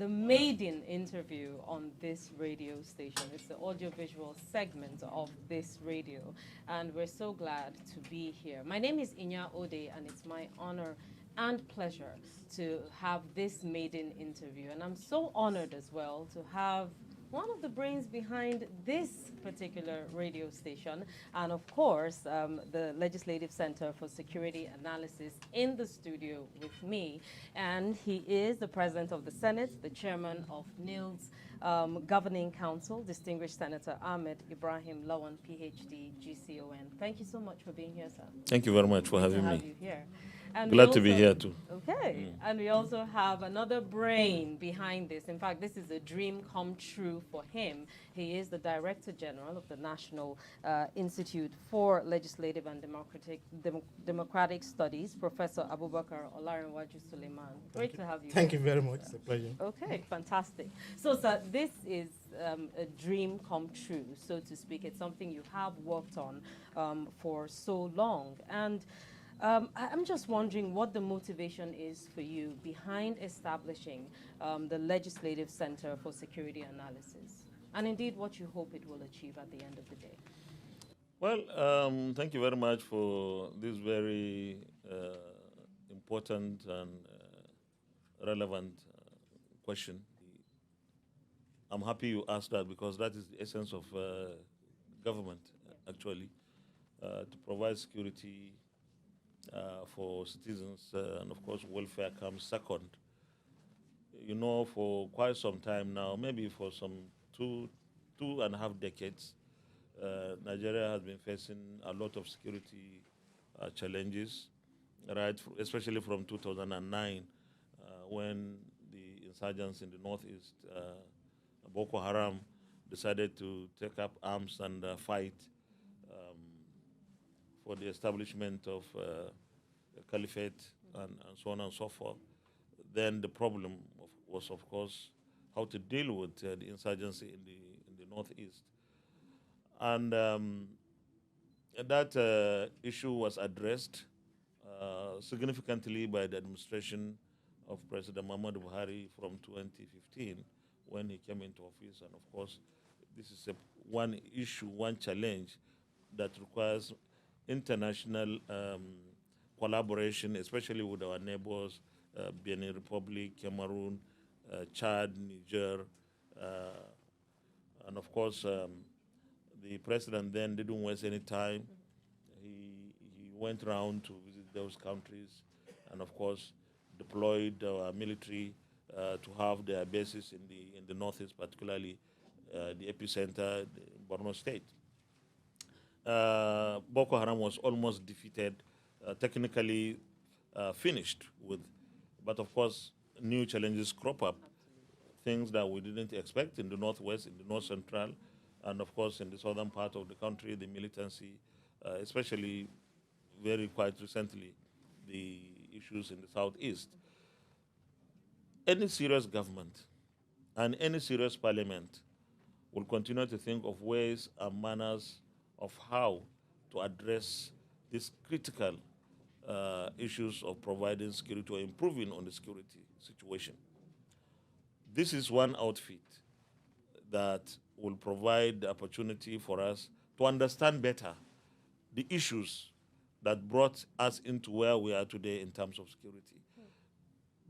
the maiden interview on this radio station. It's the audiovisual segment of this radio, and we're so glad to be here. My name is Inya Ode, and it's my honor and pleasure to have this maiden interview. And I'm so honored as well to have one of the brains behind this particular radio station, and of course, the Legislative Center for Security Analysis in the studio with me. And he is the President of the Senate, the Chairman of NILDS Governing Council, Distinguished Senator Ahmad Ibrahim Lawan, PhD, GCON. Thank you so much for being here, sir. Thank you very much for Great having to have me. you here. And Glad to be here too. Okay, and we also have another brain behind this. In fact, this is a dream come true for him. He is the Director General of the National Institute for Legislative and Democratic Studies, Professor Abubakar Olarinwaju Suleiman. Great to have you. Thank you very much. It's a pleasure. Okay, fantastic. So, sir, this is a dream come true, so to speak. It's something you have worked on for so long. And I'm just wondering what the motivation is for you behind establishing the Legislative Center for Security Analysis, and indeed what you hope it will achieve at the end of the day. Well, thank you very much for this very important and relevant question. I'm happy you asked that because that is the essence of government, actually, to provide security for citizens, and of course welfare comes second. You know, for quite some time now, maybe for some two and a half decades, Nigeria has been facing a lot of security challenges, right? Especially from 2009, when the insurgents in the northeast, Boko Haram, decided to take up arms and fight for the establishment of a caliphate and so on and so forth. Then the problem was, of course, how to deal with the insurgency in the northeast. And that issue was addressed significantly by the administration of President Muhammadu Buhari from 2015 when he came into office. And of course, this is one issue, one challenge that requires international collaboration, especially with our neighbors, Benin Republic, Cameroon, Chad, Niger, and of course, the president then didn't waste any time. He went around to visit those countries, and of course, deployed our military to have their bases in the northeast, particularly the epicenter, Borno State. Boko Haram was almost defeated, technically finished with, but of course, new challenges crop up, things that we didn't expect in the northwest, in the north central, and of course, in the southern part of the country, the militancy, especially very quite recently, the issues in the southeast. Any serious government and any serious parliament will continue to think of ways and manners of how to address these critical issues of providing security or improving on the security situation. This is one outfit that will provide the opportunity for us to understand better the issues that brought us into where we are today in terms of security.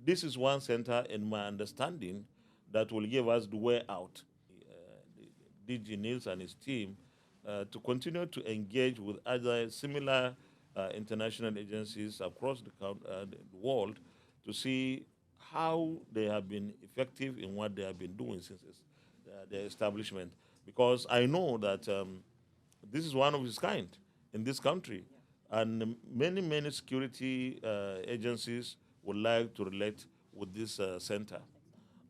This is one center, in my understanding, that will give us the way out. DG Niels and his team to continue to engage with other similar international agencies across the world to see how they have been effective in what they have been doing since their establishment. Because I know that this is one of its kind in this country. And many security agencies would like to relate with this center.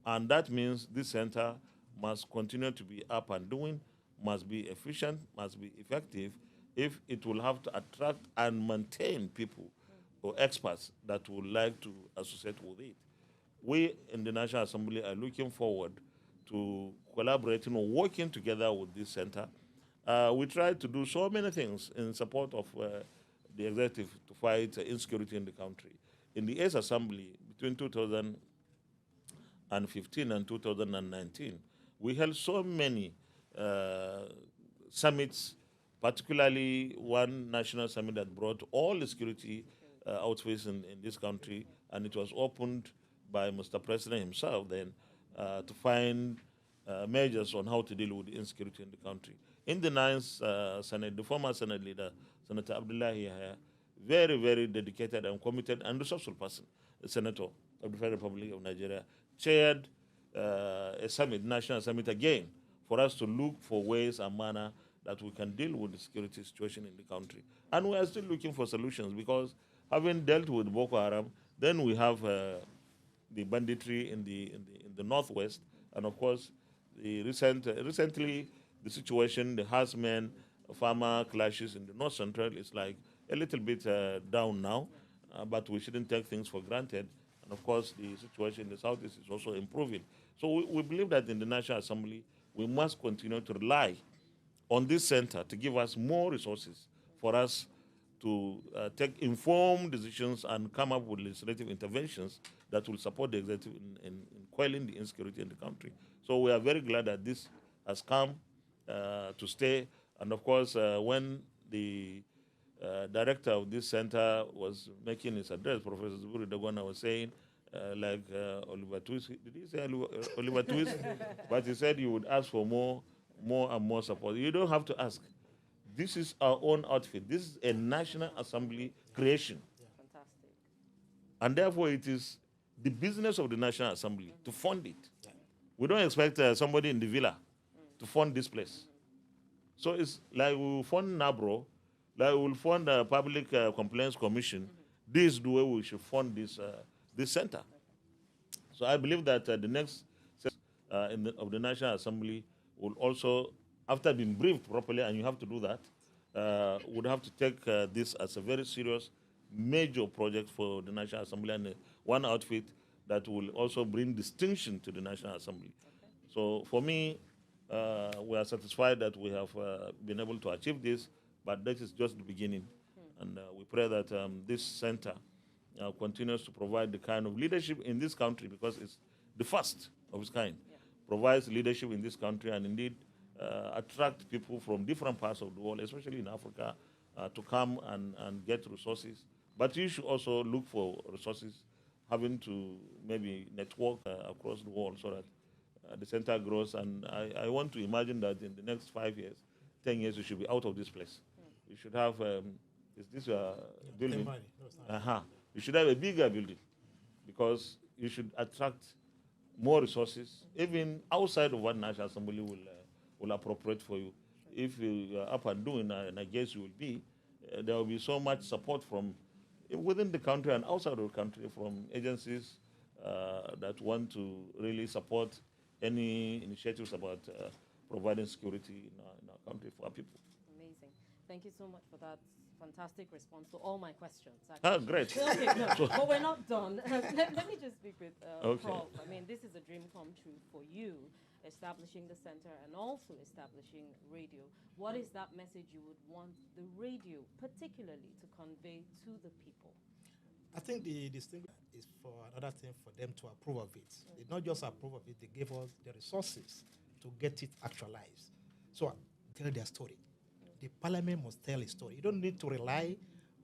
And that means this center must continue to be up and doing, must be efficient, must be effective, if it will have to attract and maintain people or experts that would like to associate with it. We in the National Assembly are looking forward to collaborating or working together with this center. We try to do so many things in support of the executive to fight insecurity in the country. In the Eighth Assembly, between 2000 2015 and 2019, we held so many summits, particularly one national summit that brought all the security outfits in this country, and it was opened by Mr. President himself then to find measures on how to deal with the insecurity in the country. In the ninth Senate, the former Senate leader, Senator Abdullahi Yahya, very, very dedicated and committed and resourceful person, a senator of the Federal Republic of Nigeria, chaired a summit, national summit again, for us to look for ways and manner that we can deal with the security situation in the country. And we are still looking for solutions because having dealt with Boko Haram, then we have the banditry in the northwest, and of course, the recently the situation, the herdsmen, farmer clashes in the north central is like a little bit down now, but we shouldn't take things for granted. And of course, the situation in the southeast is also improving. So we believe that in the National Assembly, we must continue to rely on this center to give us more resources for us to take informed decisions and come up with legislative interventions that will support the executive in quelling the insecurity in the country. So we are very glad that this has come to stay. And of course, when the director of this center was making his address, Professor Zuburi Dagwana was saying, like Oliver Twist, did he say Oliver Twist? But he said you would ask for more and more support. You don't have to ask. This is our own outfit. This is a National Assembly creation. Fantastic. And therefore it is the business of the National Assembly to fund it. We don't expect somebody in the villa to fund this place. So it's like we will fund NABRO, like we will fund the Public Complaints Commission. This is the way we should fund this center. So I believe that the next of the National Assembly will also, after being briefed properly, and you have to do that, would have to take this as a very serious, major project for the National Assembly and one outfit that will also bring distinction to the National Assembly. Okay. So for me, we are satisfied that we have been able to achieve this, but this is just the beginning. And we pray that this center continues to provide the kind of leadership in this country, because it's the first of its kind, provides leadership in this country and indeed attract people from different parts of the world, especially in Africa, to come and get resources. But you should also look for resources, having to maybe network across the world so that the center grows. And I want to imagine that in the next 5 years, 10 years, you should be out of this place. You should have, is this a building? You should have a bigger building, because you should attract more resources, even outside of what National Assembly will appropriate for you. If you are up and doing, and I guess you will be, there will be so much support from within the country and outside of the country from agencies that want to really support any initiatives about providing security in our country for our people. Amazing. Thank you so much for that fantastic response to all my questions. Great. Okay, no, but we're not done. Let me just speak with Prof. I mean, this is a dream come true for you, establishing the center and also establishing radio. What is that message you would want the radio particularly to convey to the people? I think the distinction is for another thing for them to approve of it. They not just approve of it, they gave us the resources to get it actualized. So tell their story. The parliament must tell a story. You don't need to rely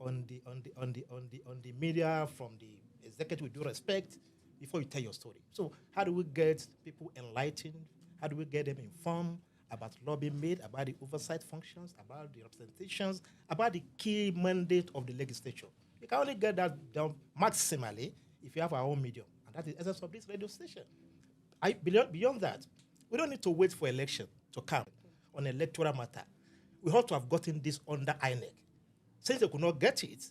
on the media from the executive with due respect before you tell your story. So how do we get people enlightened? How do we get them informed about lobbying made, about the oversight functions, about the representations, about the key mandate of the legislature? You can only get that done maximally if you have our own medium, and that is the essence of this radio station. Beyond that, we don't need to wait for election to come on electoral matter. We ought to have gotten this under INEC. Since they could not get it,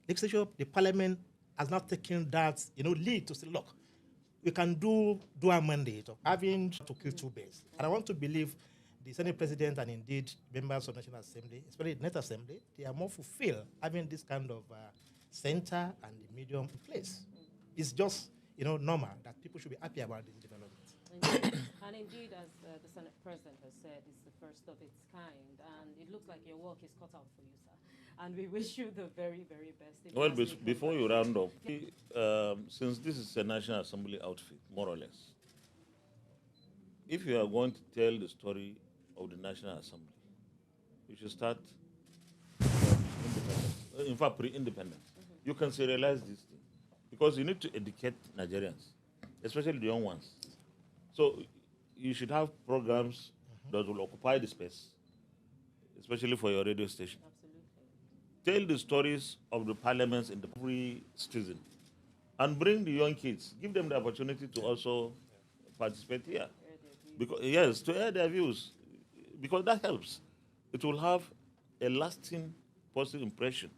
legislature, the parliament has not taken that lead to say, look, we can do our mandate of having to kill two birds. And I want to believe the Senate President and indeed members of the National Assembly, especially the Net Assembly, they are more fulfilled having this kind of center and the medium in place. It's just normal that people should be happy about this development. And indeed, as the Senate President has said, it's the first of its kind, and it looks like your work is cut out for you, sir. and we wish you the very, very best. Well, before you round up, since this is a National Assembly outfit, more or less, if you are going to tell the story of the National Assembly, you should start independence. In fact, pre-independence. You can serialize this thing because you need to educate Nigerians, especially the young ones. So you should have programs that will occupy the space, especially for your radio station. Absolutely. Tell the stories of the parliaments in every citizen and bring the young kids. Give them the opportunity to also participate here. Because, yes, to air their views, because that helps. It will have a lasting positive impression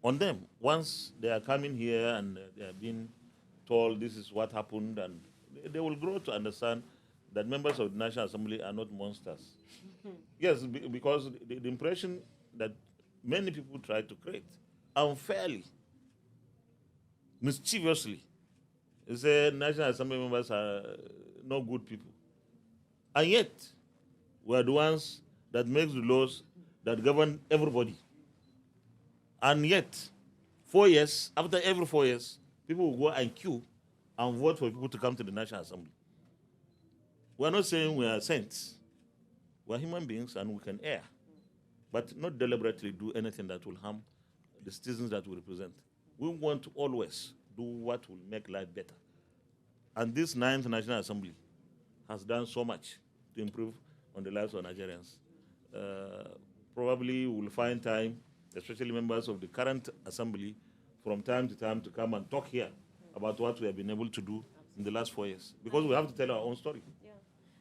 on them once they are coming here and they are being told this is what happened, and they will grow to understand that members of the National Assembly are not monsters. Yes, because the impression that many people try to create unfairly, mischievously, is that National Assembly members are no good people. And yet, we are the ones that make the laws that govern everybody. And yet, 4 years, after every 4 years, people will go and queue and vote for people to come to the National Assembly. We are not saying we are saints. We are human beings and we can err, but not deliberately do anything that will harm the citizens that we represent. We want to always do what will make life better. And this 9th National Assembly has done so much to improve on the lives of Nigerians. Probably we'll find time, especially members of the current assembly, from time to time to come and talk here about what we have been able to do in the last 4 years, because we have to tell our own story. Yeah,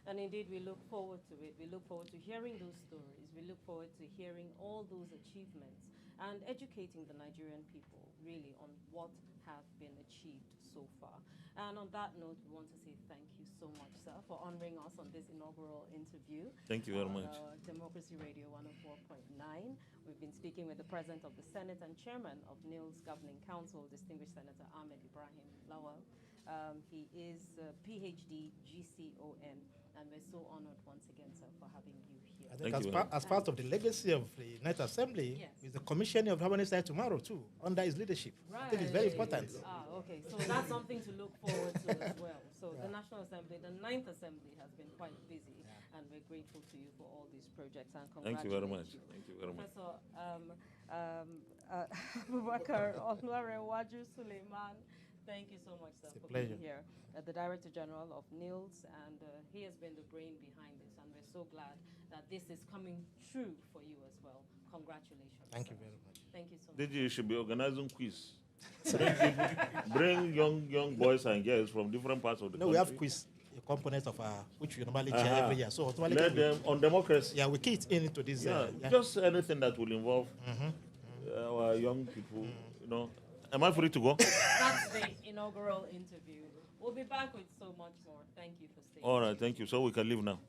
and indeed we look forward to it. We look forward to hearing those stories. We look forward to hearing all those achievements and educating the Nigerian people really on what has been achieved so far. And on that note, we want to say thank you so much, sir, for honoring us on this inaugural interview. Thank you very much. Democracy Radio 104.9. We've been speaking with the President of the Senate and Chairman of NILDS Governing Council, Distinguished Senator Ahmad Ibrahim Lawan. He is PhD GCON, and we're so honored once again, sir, for having you here. I think as part of the legacy of the United Assembly, yes, is the commissioning of harmonious tomorrow too, under his leadership. Right. I think it's very important. Okay, so that's something to look forward to as well. So the National Assembly, the 9th Assembly, has been quite busy, and we're grateful to you for all these projects, and Thank you very much. Thank you very much. Professor Abubakar Olorewaju Suleiman, thank you so much, sir, for being here. The Director General of NILDS, and he has been the brain behind this, and we're so glad that this is coming true for you as well. Congratulations. Thank sir. you very much. Thank you so much. DG, you should be organizing quiz. Bring young boys and girls from different parts of the country. We have quiz, a component of which we normally chair every year. So let them on democracy. Yeah, we key it into this. Just anything that will involve our young people. You know, am I free to go? That's the inaugural interview. We'll be back with so much more. Thank you for staying. All right, thank you. So we can leave now.